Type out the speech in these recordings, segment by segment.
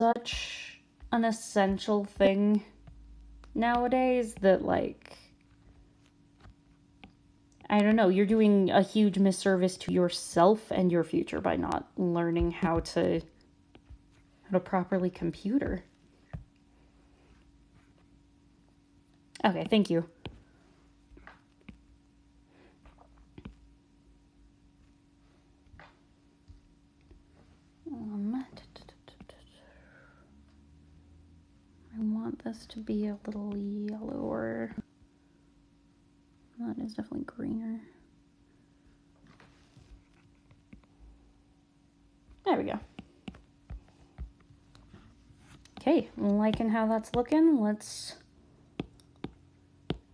such an essential thing nowadays that, like, I don't know, you're doing a huge misservice to yourself and your future by not learning how to properly computer. Okay, thank you. I want this to be a little yellower. That is definitely greener. There we go. Okay, liking how that's looking. Let's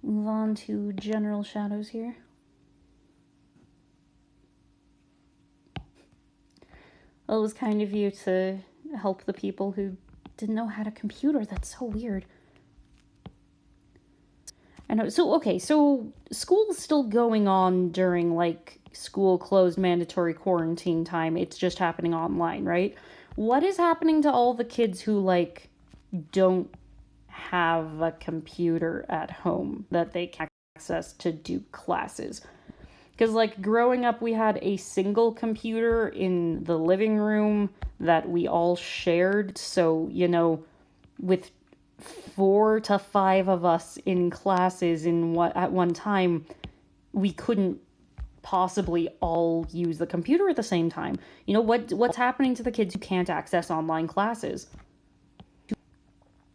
move on to general shadows here. Well, it was kind of you to help the people who didn't know how to computer. That's so weird. I know. So, okay, so school's still going on during, like, school closed mandatory quarantine time. It's just happening online, right? What is happening to all the kids who, like, don't have a computer at home that they can access to do classes? Because, like, growing up, we had a single computer in the living room that we all shared. So, you know, with 4 to 5 of us in classes at one time, we couldn't possibly all use the computer at the same time. You know, what's happening to the kids who can't access online classes?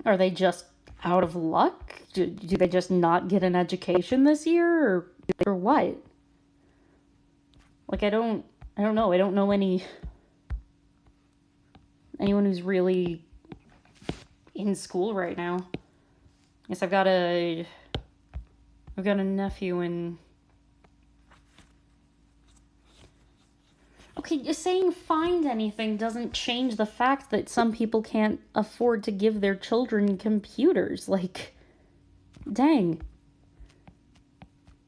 Are they just out of luck? Do they just not get an education this year, or what? Like, I don't know. I don't know anyone who's really in school right now. I guess I've got a nephew in. Okay, just saying find anything doesn't change the fact that some people can't afford to give their children computers. Like, dang.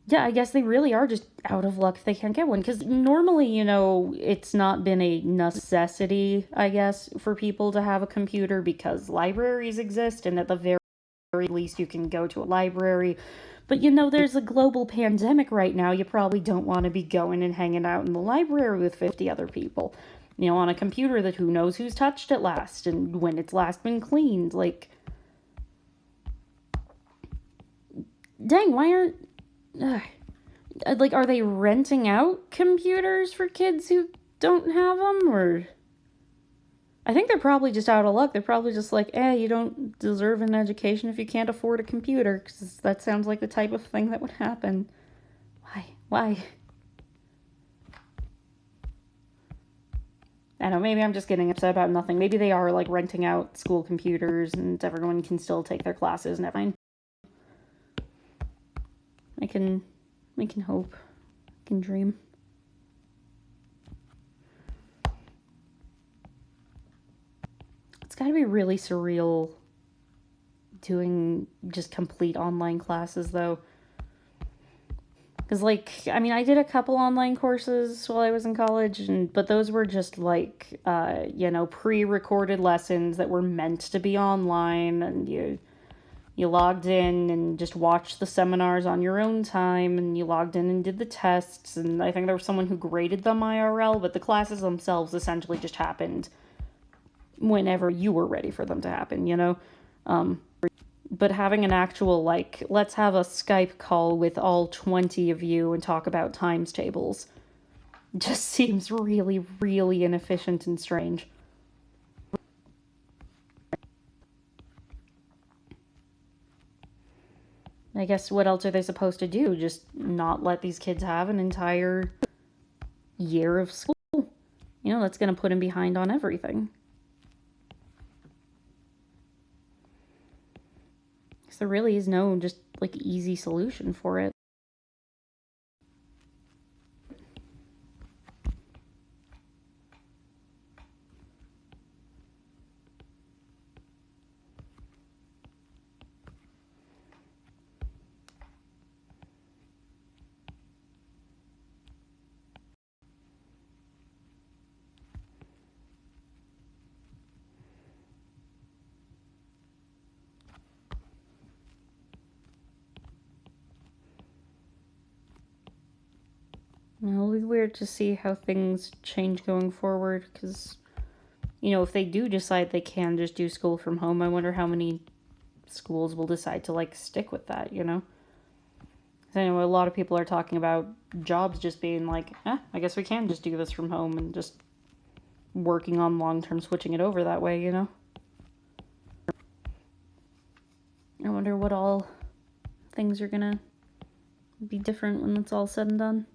Yeah, I guess they really are just out of luck if they can't get one. Because normally, you know, it's not been a necessity, I guess, for people to have a computer because libraries exist, and at the very least, you can go to a library. But you know, there's a global pandemic right now. You probably don't want to be going and hanging out in the library with 50 other people. You know, on a computer that who knows who's touched it last and when it's last been cleaned. Like, dang, why aren't. Like, are they renting out computers for kids who don't have them? Or. I think they're probably just out of luck. They're probably just like, you don't deserve an education if you can't afford a computer, because that sounds like the type of thing that would happen. Why? I don't know, maybe I'm just getting upset about nothing. Maybe they are, like, renting out school computers and everyone can still take their classes and everything. I can hope. I can dream. It's gotta be really surreal doing just complete online classes, though. Because, like, I mean, I did a couple online courses while I was in college, but those were just, like, you know, pre-recorded lessons that were meant to be online, and you logged in and just watched the seminars on your own time, and you logged in and did the tests, and I think there was someone who graded them IRL, but the classes themselves essentially just happened whenever you were ready for them to happen, you know? But having an actual, like, let's have a Skype call with all 20 of you and talk about times tables just seems really, really inefficient and strange. I guess what else are they supposed to do? Just not let these kids have an entire year of school? You know, that's going to put them behind on everything. So there really is no just, like, easy solution for it. It'll be weird to see how things change going forward, because, if they do decide they can just do school from home, I wonder how many schools will decide to, like, stick with that. 'Cause I know a lot of people are talking about jobs just being like, I guess we can just do this from home, and just working on long-term switching it over that way. I wonder what all things are gonna be different when it's all said and done.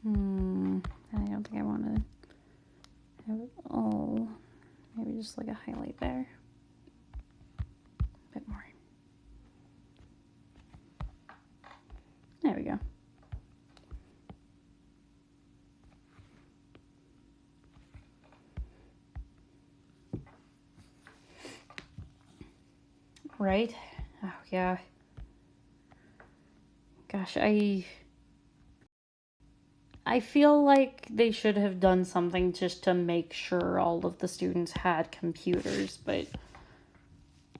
I don't think I want to have it all. Maybe just like a highlight there. A bit more. There we go. Right? Oh, yeah. Gosh, I feel like they should have done something just to make sure all of the students had computers, but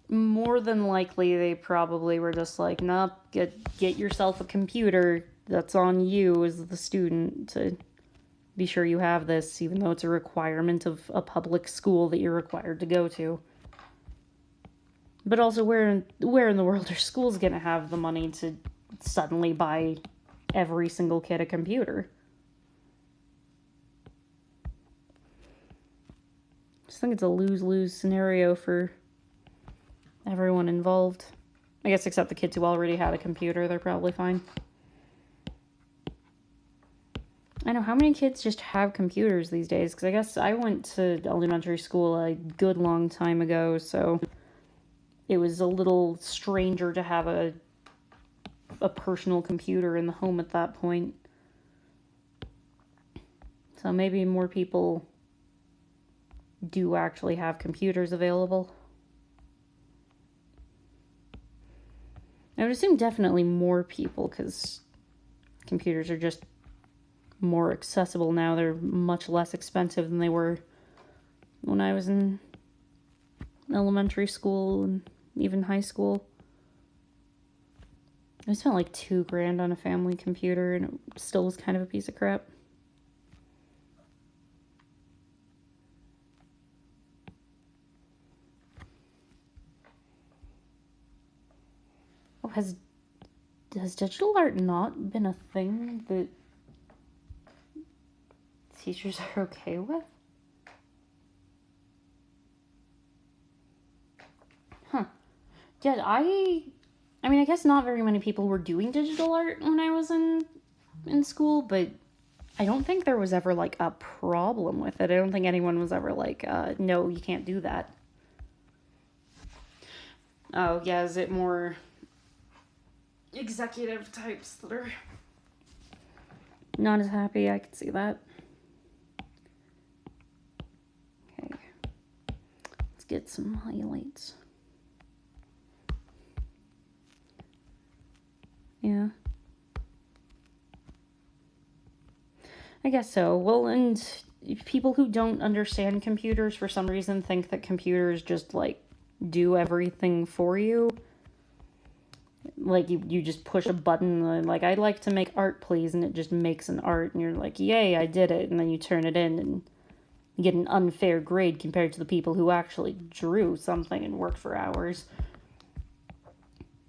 more than likely they probably were just like, nope, get yourself a computer. That's on you as the student to be sure you have this, even though it's a requirement of a public school that you're required to go to. But also, where in the world are schools gonna have the money to suddenly buy every single kid a computer? I just think it's a lose-lose scenario for everyone involved. I guess except the kids who already had a computer, they're probably fine. I know, how many kids just have computers these days? Because I guess I went to elementary school a good long time ago, so it was a little stranger to have a personal computer in the home at that point. So maybe more people do actually have computers available. I would assume definitely more people, because computers are just more accessible now. They're much less expensive than they were when I was in elementary school and even high school. I spent like $2,000 on a family computer, and it still was kind of a piece of crap. Oh, has digital art not been a thing that teachers are okay with? Huh. Yeah, I mean, I guess not very many people were doing digital art when I was in school, but I don't think there was ever like a problem with it. I don't think anyone was ever like, no, you can't do that. Oh, yeah, is it more executive types that are not as happy? I could see that. Okay. Let's get some highlights. Yeah. I guess so. Well, and people who don't understand computers for some reason think that computers just like do everything for you. Like you just push a button and like, I'd like to make art, please, and it just makes an art, and you're like, yay, I did it, and then you turn it in and you get an unfair grade compared to the people who actually drew something and worked for hours.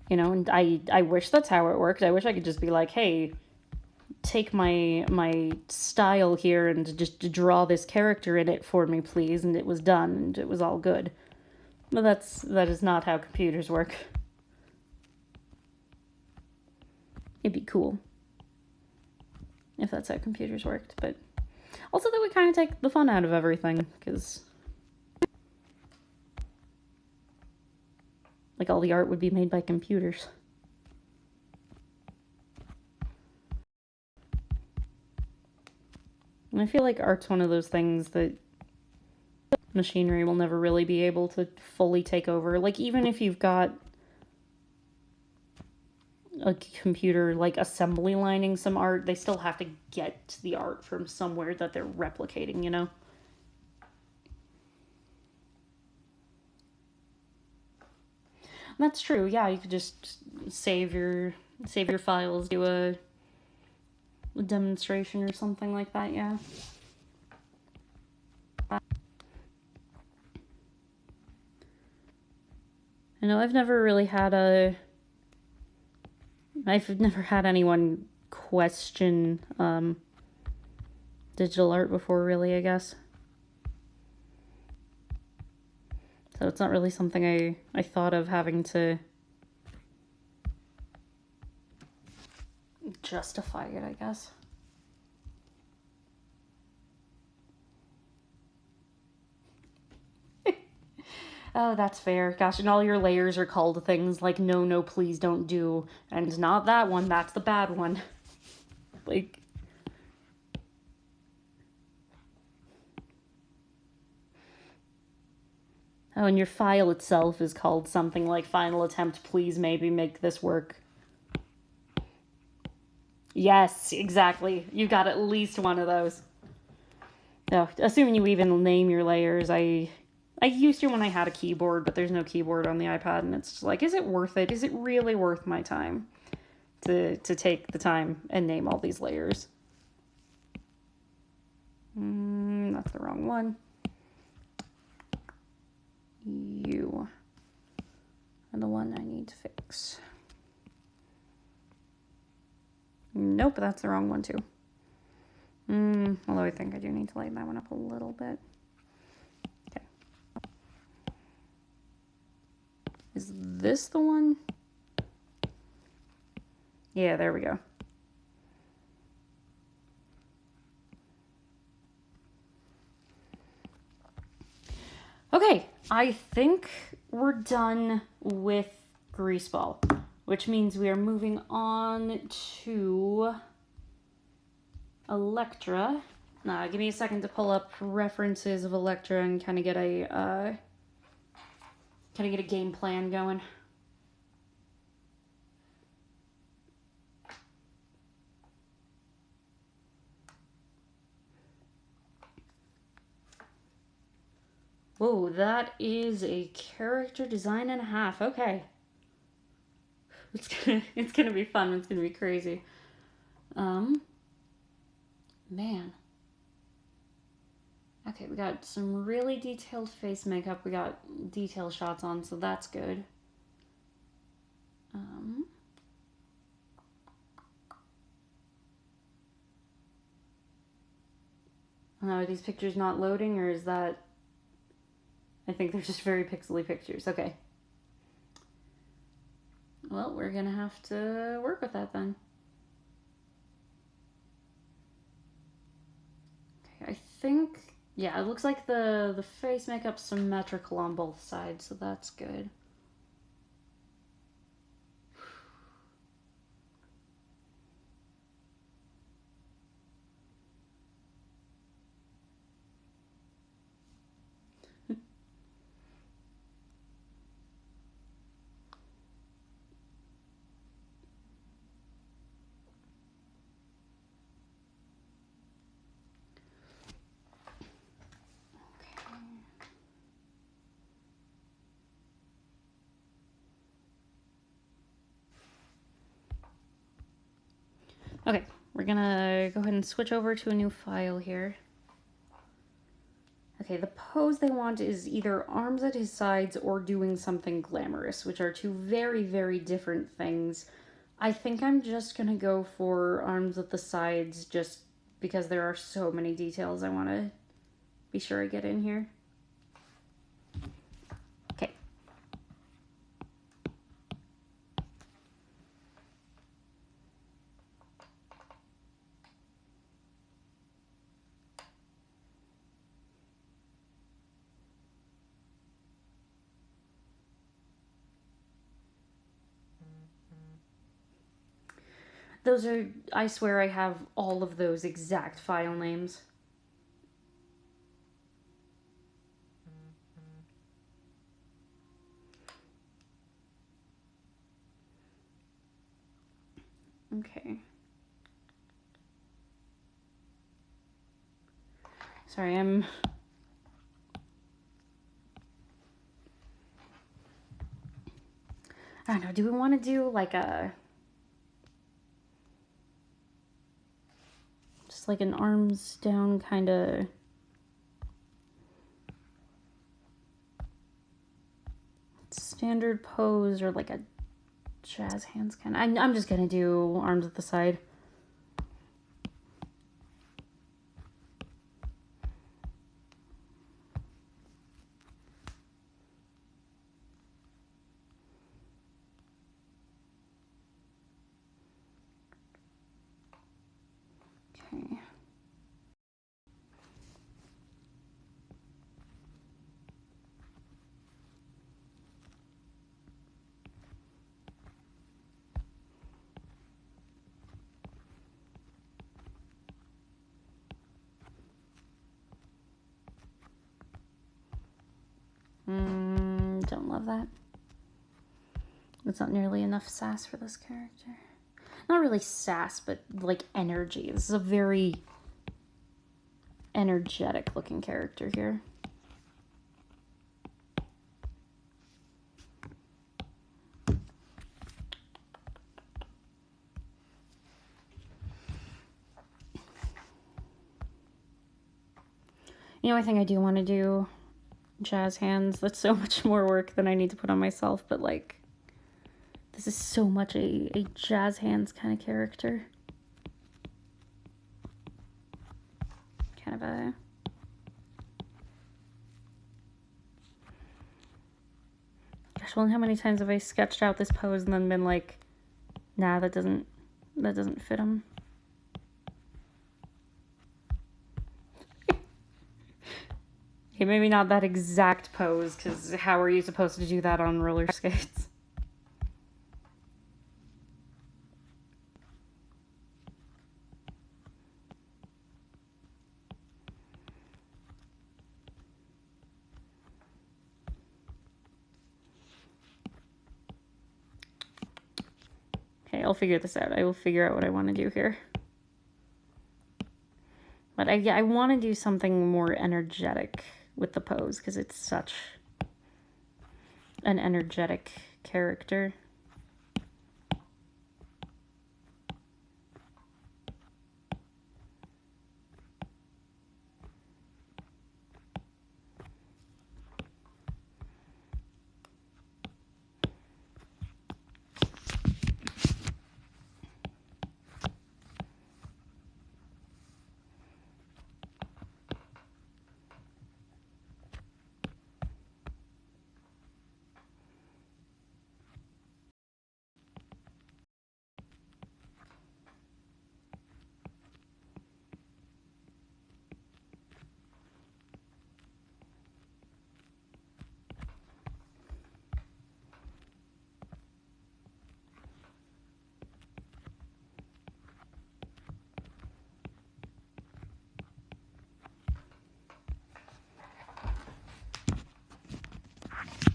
And I wish that's how it worked. I wish I could just be like, hey, take my style here and just draw this character in it for me, please, and it was done, and it was all good. But that is not how computers work. It'd be cool if that's how computers worked, but also that would kind of take the fun out of everything, because like all the art would be made by computers. And I feel like art's one of those things that machinery will never really be able to fully take over. Like, even if you've got a computer like assembly lining some art, they still have to get the art from somewhere that they're replicating. That's true. Yeah, you could just save your files, do a demonstration or something like that. Yeah. I know I've never had anyone question digital art before, really, I guess. So it's not really something I thought of having to justify it, I guess. Oh, that's fair. Gosh, and all your layers are called things like no, no, please don't do, and not that one, that's the bad one. Like, oh, and your file itself is called something like final attempt, please maybe make this work. Yes, exactly. You got at least one of those. No, assuming you even name your layers, I used to when I had a keyboard, but there's no keyboard on the iPad, and it's just like, is it worth it? Is it really worth my time to take the time and name all these layers? That's the wrong one. You are the one I need to fix. Nope, that's the wrong one too. Although I think I do need to lighten that one up a little bit. Okay. Is this the one? Yeah, there we go. Okay, I think we're done with Greaseball, which means we are moving on to Electra. Give me a second to pull up references of Electra and kind of get a game plan going. Whoa, that is a character design and a half. Okay. It's gonna be fun. It's gonna be crazy. Man. Okay, we got some really detailed face makeup. We got detail shots on, so that's good. Are these pictures not loading, or is that... I think they're just very pixely pictures. Okay. Well, we're gonna have to work with that then. Okay, I think... Yeah, it looks like the face makeup's symmetrical on both sides, so that's good. Okay, we're gonna go ahead and switch over to a new file here. Okay, the pose they want is either arms at his sides or doing something glamorous, which are two very, very different things. I think I'm just gonna go for arms at the sides just because there are so many details I want to be sure I get in here. Okay. Those are, I swear I have all of those exact file names. Okay. Sorry, I'm... don't know, do we want to do like just like an arms down kind of standard pose, or like a jazz hands kind of? I'm just gonna do arms at the side. Okay. Don't love that. It's not nearly enough sass for this character. Not really sass, but like energy. This is a very energetic looking character here. You know, I think I do want to do jazz hands. That's so much more work than I need to put on myself, but like, this is so much a jazz hands kind of character. Kind of a... Gosh, well, how many times have I sketched out this pose and then been like, nah, that doesn't fit him. Okay, maybe not that exact pose, because how are you supposed to do that on roller skates? Okay, I'll figure this out. I will figure out what I want to do here. But I want to do something more energetic with the pose, because it's such an energetic character.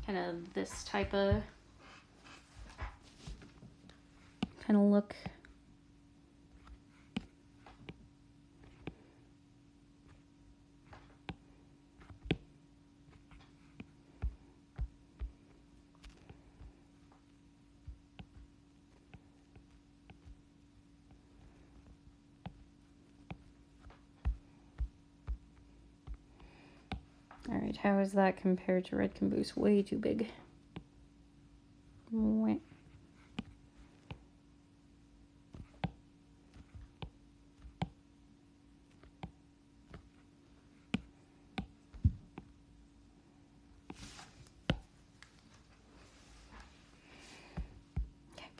Kind of this type of kind of look. All right, how is that compared to Red Caboose? Way too big. Wait.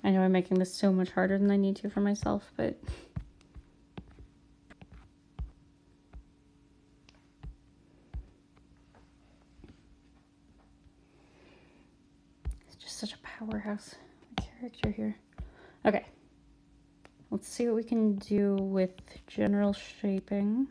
I know I'm making this so much harder than I need to for myself, but it's just such a powerhouse character here. Okay, let's see what we can do with general shaping.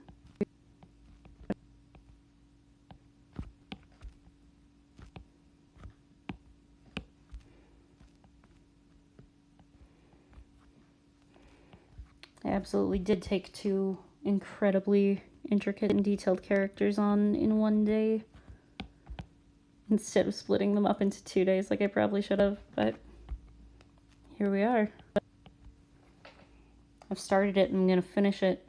I absolutely did take two incredibly intricate and detailed characters on in one day, instead of splitting them up into 2 days like I probably should have, but here we are. I've started it and I'm gonna finish it.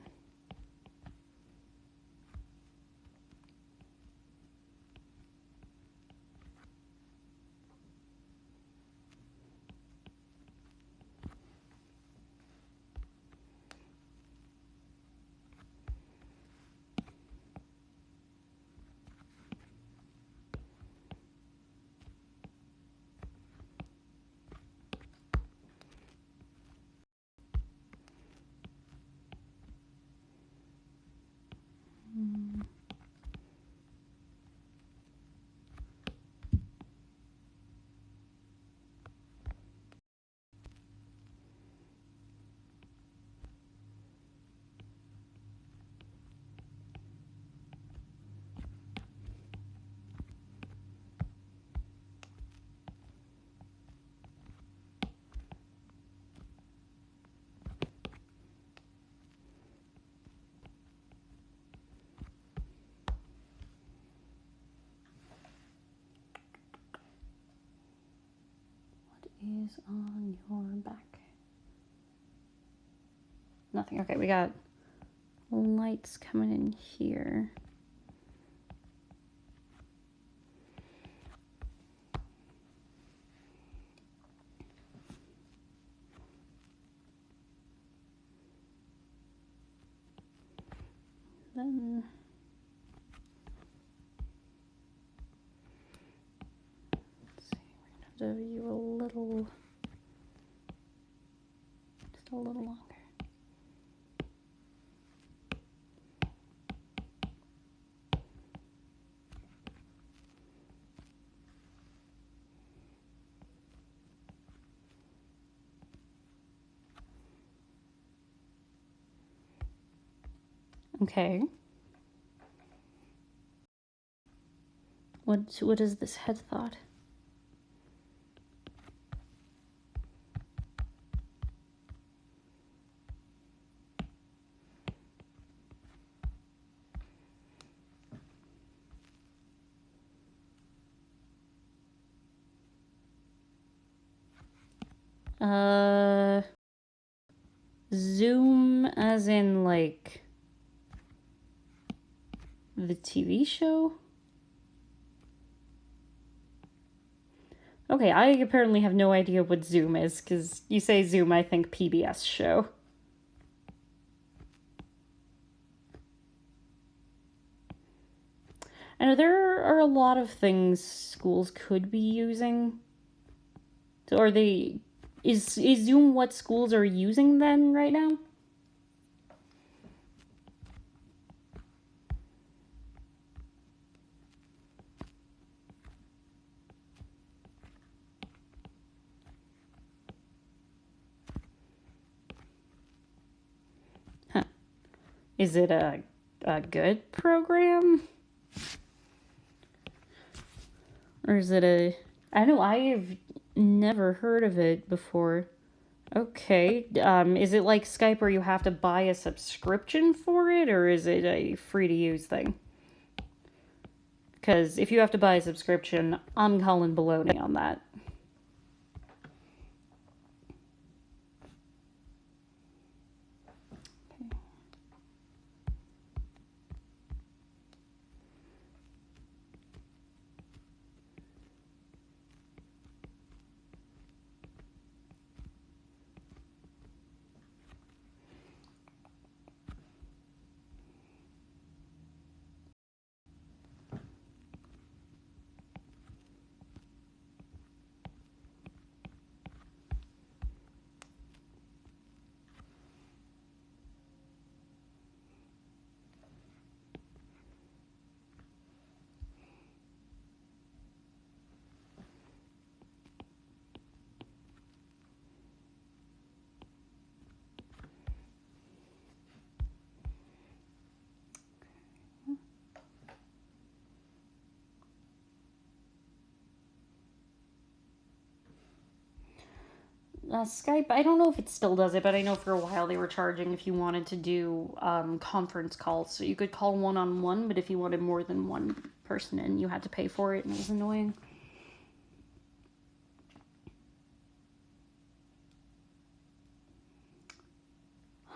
Is on your back. Nothing. Okay, we got lights coming in here. Then let's see, we're gonna have to view a little, just a little longer. Okay. What is this head thought? Zoom as in like the TV show? Okay, I apparently have no idea what Zoom is, because you say Zoom, I think PBS show. I know there are a lot of things schools could be using. So are they... Is Zoom what schools are using then right now? Huh. Is it a good program? Or is it a... I know I've never heard of it before. Okay. Is it like Skype where you have to buy a subscription for it, or is it a free-to-use thing? Because if you have to buy a subscription, I'm calling baloney on that. Skype, I don't know if it still does it, but I know for a while they were charging if you wanted to do conference calls. So you could call one-on-one, but if you wanted more than one person in, you had to pay for it, and it was annoying.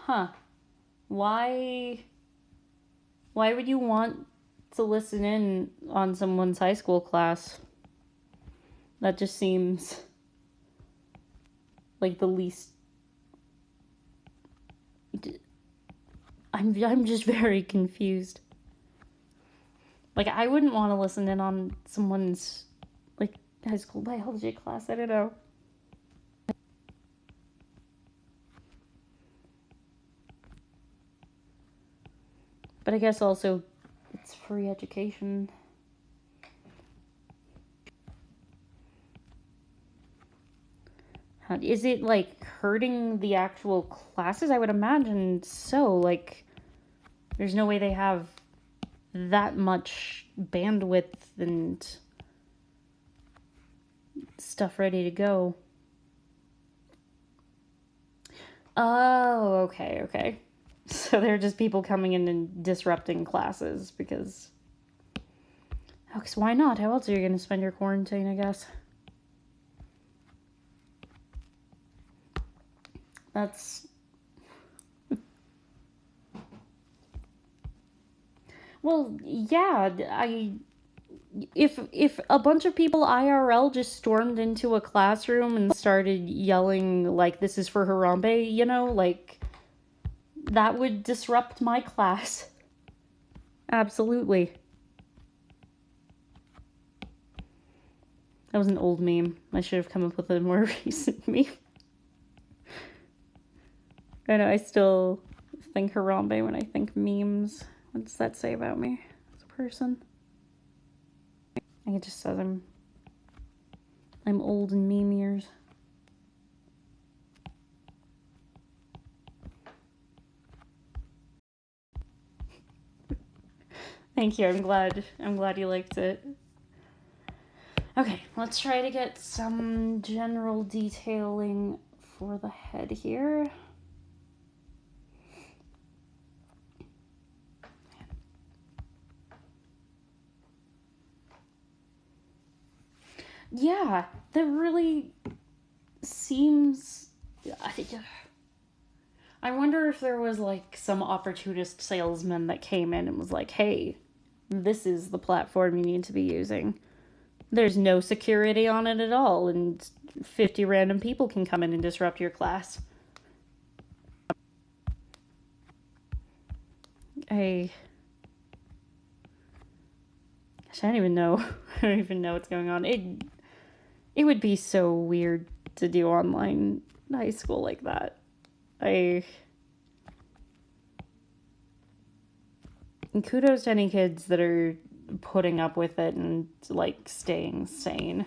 Huh. Why why would you want to listen in on someone's high school class? That just seems like the least I'm just very confused. Like I wouldn't want to listen in on someone's like high school biology class. I don't know. But I guess also it's free education. Is it like hurting the actual classes? I would imagine so. Like, there's no way they have that much bandwidth and stuff ready to go. Oh, okay, okay. So they're just people coming in and disrupting classes because. Oh, 'cause why not? How else are you going to spend your quarantine, I guess? That's. Well, yeah, if a bunch of people IRL just stormed into a classroom and started yelling like this is for Harambe, you know, like that would disrupt my class. Absolutely. That was an old meme. I should have come up with a more recent meme. I know, I still think Harambe when I think memes. What does that say about me as a person? I think it just says I'm old in meme years. Thank you. I'm glad you liked it. Okay, let's try to get some general detailing for the head here. Yeah, that really seems. I wonder if there was like some opportunist salesman that came in and was like, hey, this is the platform you need to be using. There's no security on it at all, and 50 random people can come in and disrupt your class. I don't even know. I don't even know what's going on. It would be so weird to do online high school like that. And kudos to any kids that are putting up with it and like staying sane.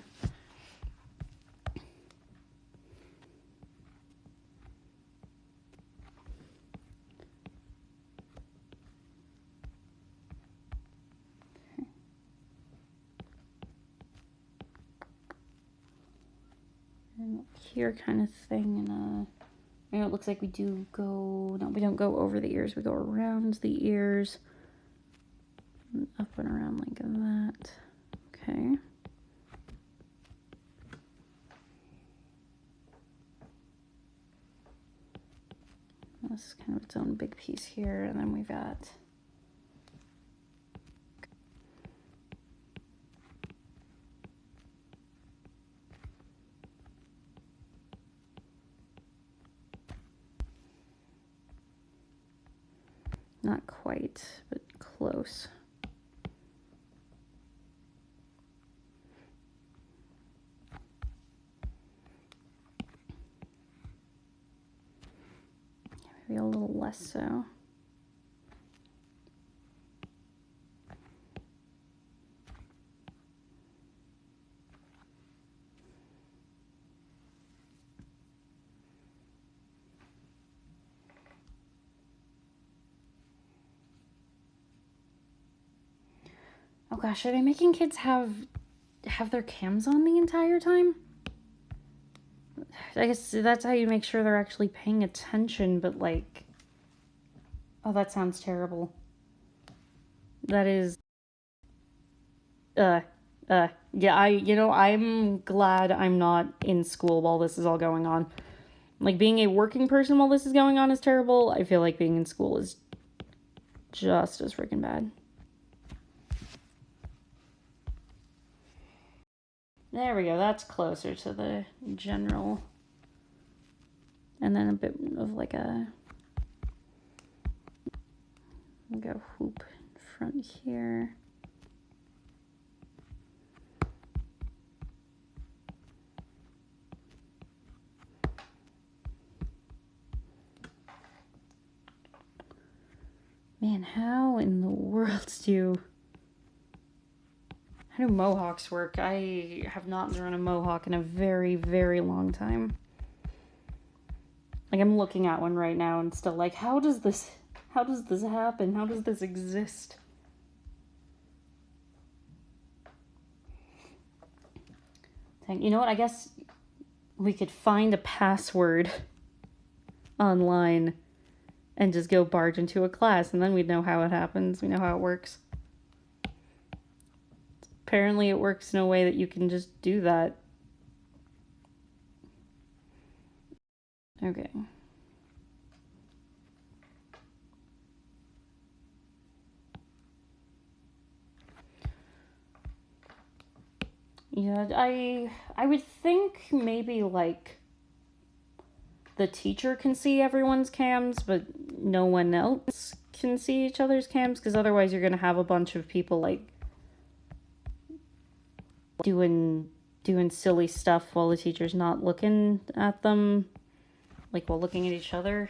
And here kind of thing, and it looks like we do go. No, we don't go over the ears. We go around the ears, and up and around like that. Okay. This is kind of its own big piece here, and then we've got. Not quite, but close. Maybe a little less so. Oh gosh, are they making kids have their cams on the entire time? I guess that's how you make sure they're actually paying attention, but like... Oh, that sounds terrible. That is... Yeah, I'm glad I'm not in school while this is all going on. Like, being a working person while this is going on is terrible. I feel like being in school is just as freaking bad. There we go. That's closer to the general. And then a bit of like a hoop in front here. Man, how in the world how do mohawks work? I have not drawn a mohawk in a very, very long time. Like, I'm looking at one right now and still like, how does this happen? How does this exist? You know what? I guess we could find a password online and just go barge into a class, and then we'd know how it happens. We know how it works. Apparently it works in a way that you can just do that. Okay. Yeah, I would think maybe like the teacher can see everyone's cams, but no one else can see each other's cams, because otherwise you're gonna have a bunch of people like doing silly stuff while the teacher's not looking at them, like while looking at each other.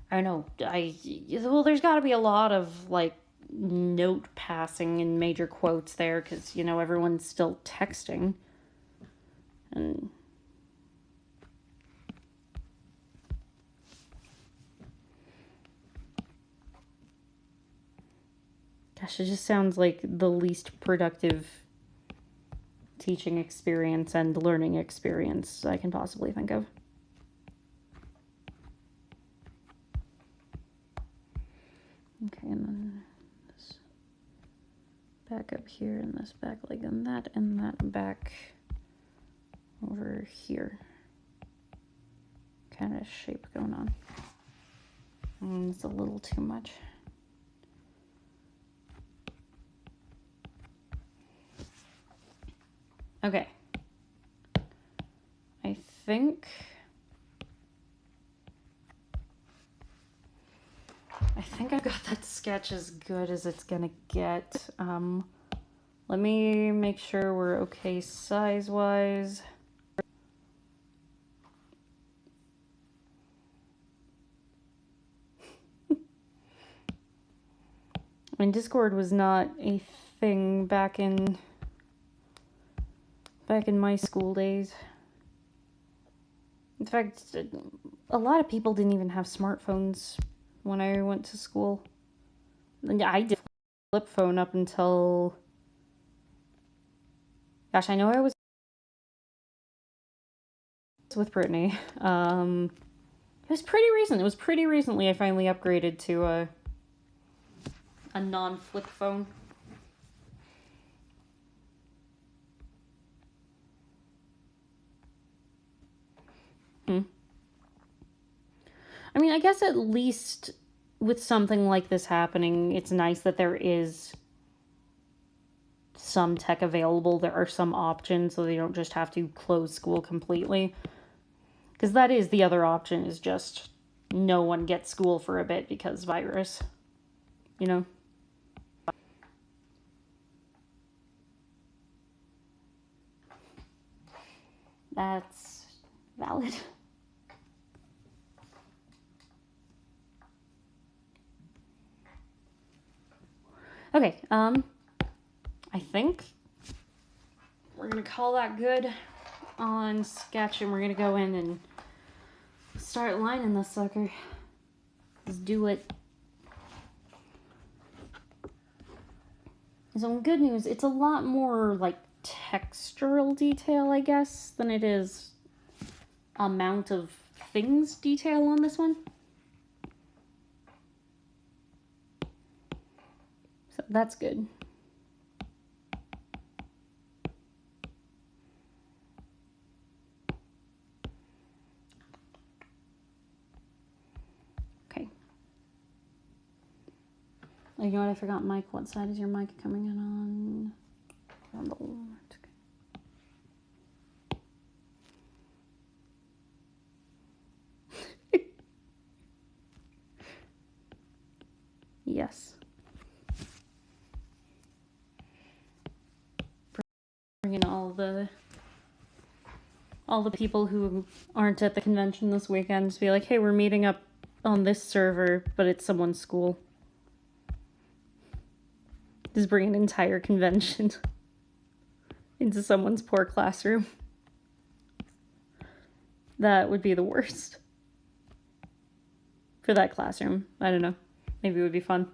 I don't know. Well, there's got to be a lot of like note passing in major quotes there, because everyone's still texting. And gosh, it just sounds like the least productive teaching experience and learning experience I can possibly think of. Okay, and then this back up here, and this back leg, and that back over here. Kind of shape going on. It's a little too much. Okay. I think I've got that sketch as good as it's gonna get. Let me make sure we're okay size-wise. I mean, Discord was not a thing back in my school days. In fact, a lot of people didn't even have smartphones when I went to school. I did flip phone up until... Gosh, I know I was with Brittany. It was pretty recent. It was pretty recently I finally upgraded to a non-flip phone. I mean, I guess at least with something like this happening, it's nice that there is some tech available. There are some options, so they don't just have to close school completely. Because that is the other option, is just no one gets school for a bit because virus. That's valid. Okay, I think we're gonna call that good on sketch, and we're gonna go in and start lining this sucker. Let's do it. So good news, it's a lot more like textural detail, I guess, than it is amount of things detail on this one. So that's good. You know what? I forgot, Mike. What side is your mic coming in on? On the left. Yes. Bringing all the people who aren't at the convention this weekend to be like, hey, we're meeting up on this server, but it's someone's school. Just bring an entire convention into someone's poor classroom. That would be the worst. For that classroom. I don't know. Maybe it would be fun.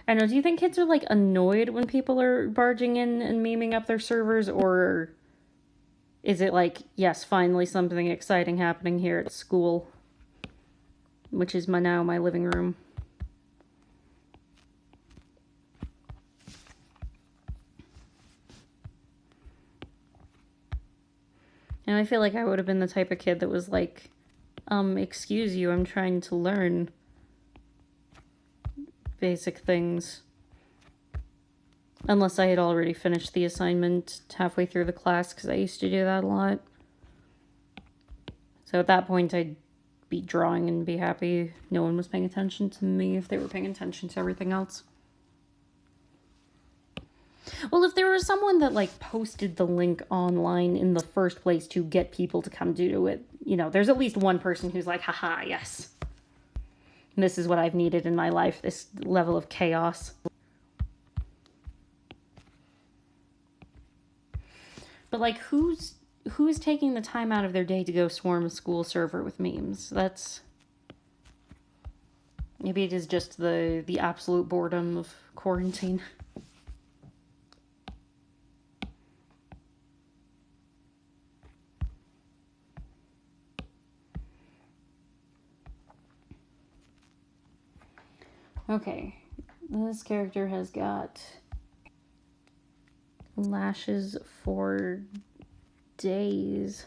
I don't know, do you think kids are, like, annoyed when people are barging in and memeing up their servers, or is it like, yes, finally something exciting happening here at school, which is my living room? And I feel like I would have been the type of kid that was like, excuse you, I'm trying to learn basic things. Unless I had already finished the assignment halfway through the class, because I used to do that a lot. So at that point, I'd be drawing and be happy no one was paying attention to me if they were paying attention to everything else. Well, if there was someone that, like, posted the link online in the first place to get people to come do it, you know, there's at least one person who's like, haha, yes. This is what I've needed in my life, this level of chaos. But, like, who's taking the time out of their day to go swarm a school server with memes? That's... Maybe it is just the absolute boredom of quarantine. Okay, this character has got lashes for days.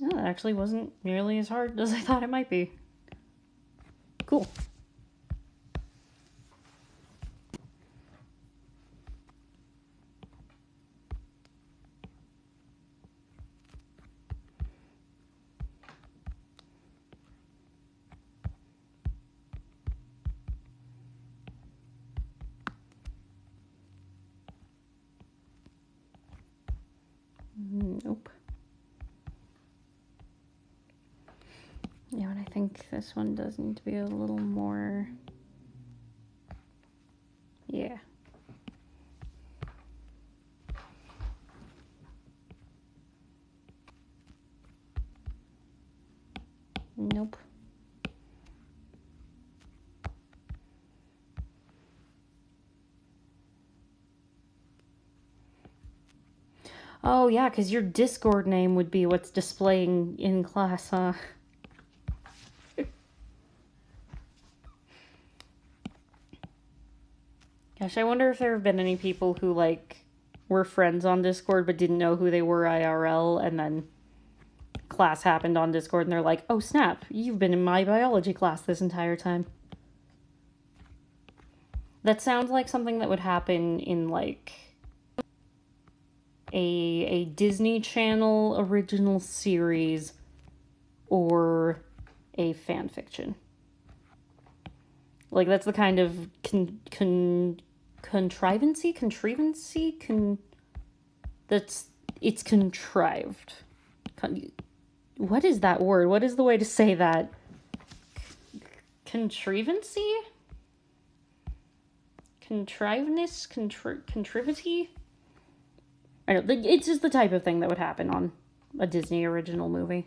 Oh, that actually wasn't nearly as hard as I thought it might be. Cool. Nope. Yeah, but I think this one does need to be a little more... Yeah. Nope. Oh, yeah, because your Discord name would be what's displaying in class, huh? Gosh, I wonder if there have been any people who, like, were friends on Discord but didn't know who they were IRL, and then class happened on Discord and they're like, oh snap, you've been in my biology class this entire time. That sounds like something that would happen in, like, a Disney Channel original series or a fan fiction. Like, that's the kind of it's contrived. What is that word? What is the way to say that? Contrivancy? Contriveness? Contrivity? I don't know. It's just the type of thing that would happen on a Disney original movie.